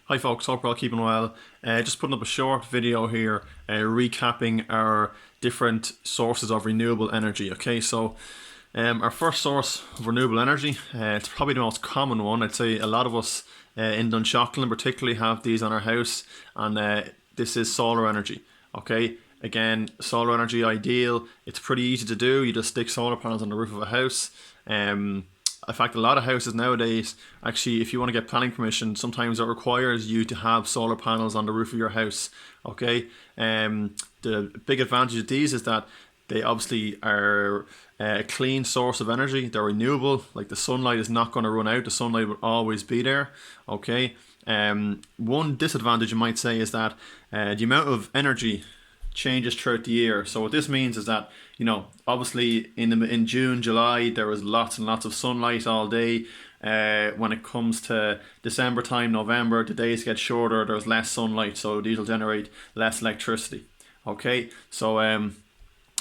Hi folks, hope you're all keeping well. Just putting up a short video here recapping our different sources of renewable energy. Okay, so our first source of renewable energy, it's probably the most common one. I'd say a lot of us in Dunshaughlin particularly have these on our house, and this is solar energy. Okay, again, solar energy ideal. It's pretty easy to do. You just stick solar panels on the roof of a house. In fact, a lot of houses nowadays, actually, if you want to get planning permission, sometimes it requires you to have solar panels on the roof of your house. Okay, the big advantage of these is that they obviously are a clean source of energy. They're renewable. Like the sunlight is not going to run out. The sunlight will always be there. Okay. One disadvantage you might say is that the amount of energy changes throughout the year. So what this means is that, obviously in June, July, there was lots and lots of sunlight all day. When it comes to December time, November, the days get shorter, there's less sunlight, so these will generate less electricity. Okay, so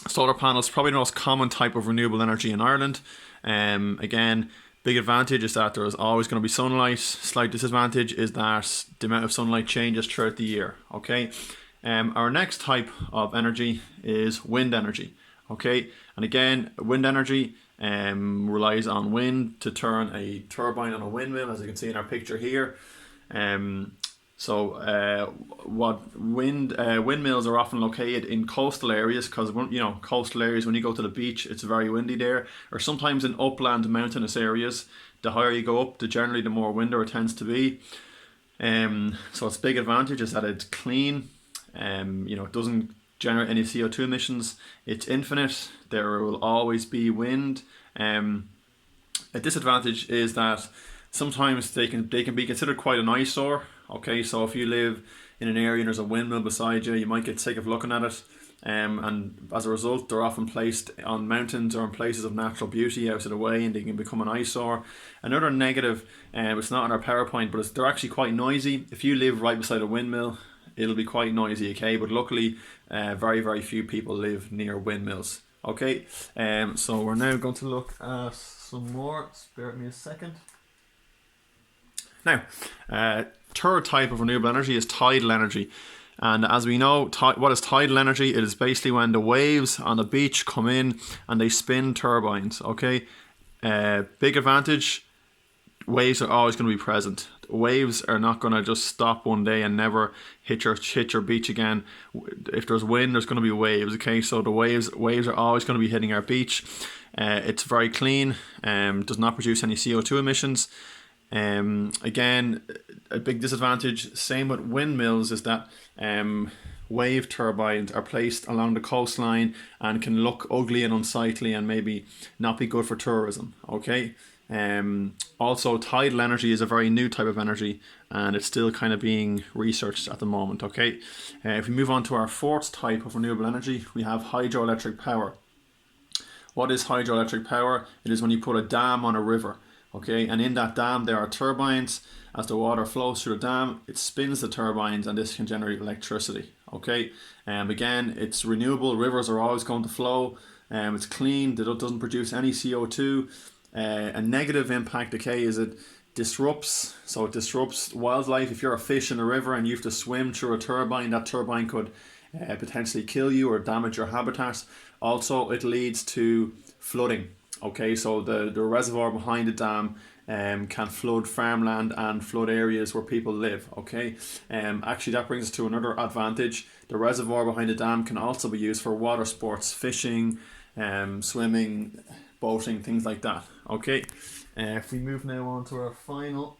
solar panels, probably the most common type of renewable energy in Ireland. Again, big advantage is that there is always going to be sunlight. Slight disadvantage is that the amount of sunlight changes throughout the year. Okay. Our next type of energy is wind energy. Okay, and again, wind energy relies on wind to turn a turbine on a windmill, as you can see in our picture here. Windmills are often located in coastal areas because coastal areas, when you go to the beach, it's very windy there, or sometimes in upland mountainous areas. The higher you go up, the more windier it tends to be. So its big advantage is that it's clean. It doesn't generate any CO2 emissions. It's infinite. There will always be wind. A disadvantage is that sometimes they can be considered quite an eyesore. Okay, so if you live in an area and there's a windmill beside you, you might get sick of looking at it. And as a result, they're often placed on mountains or in places of natural beauty out of the way, and they can become an eyesore. Another negative, it's not on our PowerPoint, but they're actually quite noisy. If you live right beside a windmill, it'll be quite noisy, okay? But luckily, very, very few people live near windmills, okay? So we're now going to look at some more. Spare me a second. Now, third type of renewable energy is tidal energy. And as we know, what is tidal energy? It is basically when the waves on the beach come in and they spin turbines, okay? Big advantage, waves are always going to be present. Waves are not going to just stop one day and never hit your beach again. If there's wind, there's going to be waves. Okay, so the waves are always going to be hitting our beach. It's very clean. Does not produce any CO2 emissions. Again, a big disadvantage, same with windmills, is that wave turbines are placed along the coastline and can look ugly and unsightly and maybe not be good for tourism. Okay. Also, tidal energy is a very new type of energy, and it's still kind of being researched at the moment. Okay, if we move on to our fourth type of renewable energy, we have hydroelectric power. What is hydroelectric power? It is when you put a dam on a river. Okay, and in that dam there are turbines. As the water flows through the dam, it spins the turbines, and this can generate electricity. Okay, again, it's renewable. Rivers are always going to flow. It's clean. It doesn't produce any CO2. A negative impact, okay, is it disrupts wildlife. If you're a fish in a river and you have to swim through a turbine, that turbine could potentially kill you or damage your habitat. Also, it leads to flooding. Okay, so the reservoir behind the dam can flood farmland and flood areas where people live. Okay, actually that brings us to another advantage. The reservoir behind the dam can also be used for water sports, fishing, swimming, boating, things like that. Okay, if we move now on to our final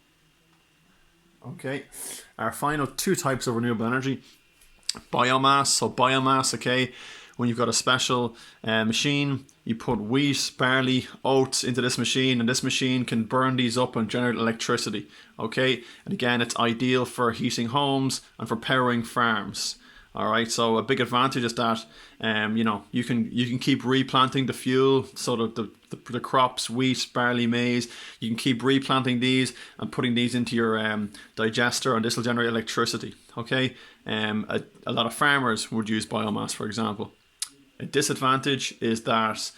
two types of renewable energy. Biomass. So biomass, okay, when you've got a special machine, you put wheat, barley, oats into this machine, and this machine can burn these up and generate electricity. Okay, and again, it's ideal for heating homes and for powering farms. All right, so a big advantage is that you can keep replanting the fuel, so that the crops, wheat, barley, maize, you can keep replanting these and putting these into your digester, and this will generate electricity. Okay, a lot of farmers would use biomass, for example. A disadvantage is that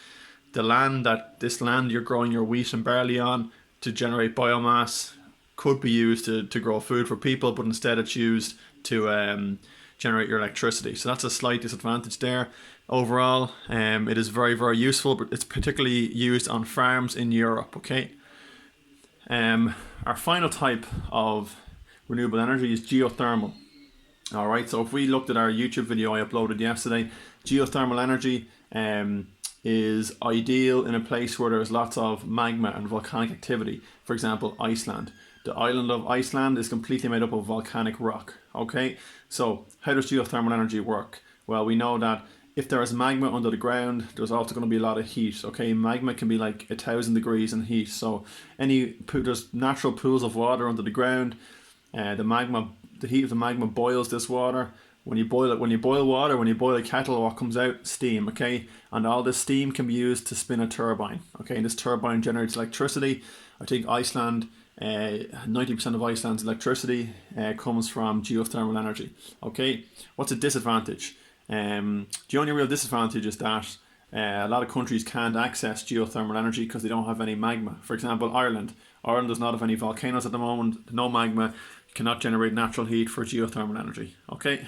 this land you're growing your wheat and barley on to generate biomass could be used to grow food for people, but instead it's used to generate your electricity. So that's a slight disadvantage there. Overall, it is very, very useful, but it's particularly used on farms in Europe, okay? Our final type of renewable energy is geothermal. Alright, so if we looked at our YouTube video I uploaded yesterday, geothermal energy is ideal in a place where there's lots of magma and volcanic activity. For example, Iceland. The island of Iceland is completely made up of volcanic rock. Okay, so how does geothermal energy work? Well, we know that if there is magma under the ground, there's also going to be a lot of heat. Okay, magma can be like 1,000 degrees in heat. So there's natural pools of water under the ground. The heat of the magma boils this water. When you boil a kettle, what comes out? Steam, okay? And all this steam can be used to spin a turbine, okay? And this turbine generates electricity. I think 90% of Iceland's electricity comes from geothermal energy, okay? What's a disadvantage? The only real disadvantage is that a lot of countries can't access geothermal energy because they don't have any magma. For example, Ireland. Ireland does not have any volcanoes at the moment, no magma, cannot generate natural heat for geothermal energy, okay?